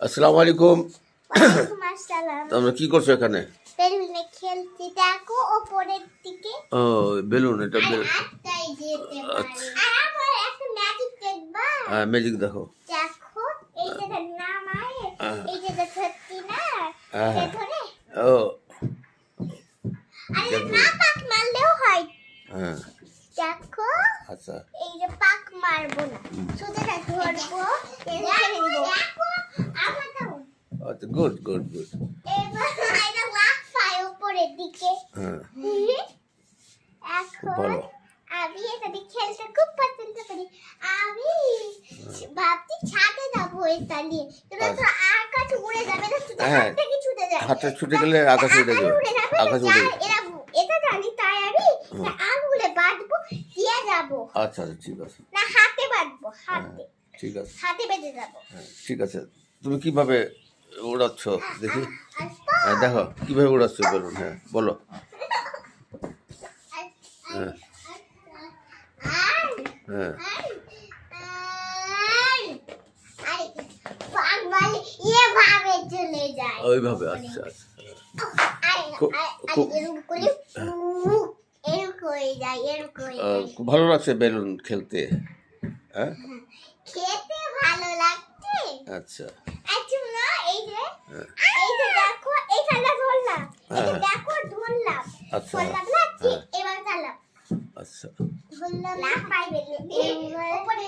আসসালামু আলাইকুম। ওয়ালাইকুম আসসালাম। তোমরা কি করছো এখানে? বেলুনে খেলছি, দেখো ওপরের দিকে। ও বেলুন, এটা আর বেলুন। আটটাই যেতে পারে। আচ্ছা, আর আমার একটা ম্যাজিক দেখবা। ম্যাজিক দেখো। দেখো এইটা নামায়, এইটা ধরতি না, হ্যাঁ, সে ধরে। ও আর এটা না পাক মারলেও হয়। হ্যাঁ, দেখো আচ্ছা, এই যে পাক মারবো না, শুধু এটা ধরবো, দেখো আমার দাও। আচ্ছা, গুড গুড গুড। এবার এটা লাফায় উপরের দিকে। হ্যাঁ, খুব এখন ভালো। আমি এটা দিয়ে খেলতে খুব পছন্দ করি। আমি ভাবছি ছাদে যাবো এটা নিয়ে, কিন্তু তো আকাশ উড়ে যাবে না, শুধু হ্যাঁ, হাত থেকে ছুটে যায়। হাতটা ছুটে গেলে আকাশে উড়ে যাবে। আকাশে উড়ে যাবে। এরা এটা জানি, তাই আমি আঙুলে বাঁধবো, দিয়ে যাবো। আচ্ছা আচ্ছা, ঠিক আছে। না হাতে বাঁধবো, হ্যাঁ, হাতে ঠিক আছে। হাতে বেঁধে যাবো। হ্যাঁ, ঠিক আছে। তুমি কিভাবে উড়াচ্ছ দেখি? হ্যাঁ, দেখো কিভাবে উড়াচ্ছ বেলুন। হ্যাঁ, বলো। হ্যাঁ, হ্যাঁ, এভাবে চলে যায় ওইভাবে। আচ্ছা আচ্ছা। খুব ভালো লাগছে বেলুন খেলতে। হ্যাঁ, খেতে ভালো লাগছে। আচ্ছা, না এই যে হ্যাঁ, এই যে দেখো এইখানটা ধরলাম, এই যে হ্যাঁ, দেখো ধরলাম, আচ্ছা, ধরলাম না, ঠিক হ্যাঁ, এবার চালাম, আচ্ছা, ধরলাম না পাইবে উপরে উপরে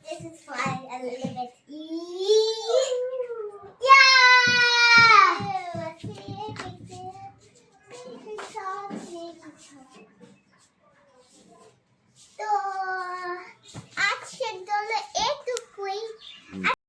this is fun a little bit. তো আজকের জন্য এটুকুই।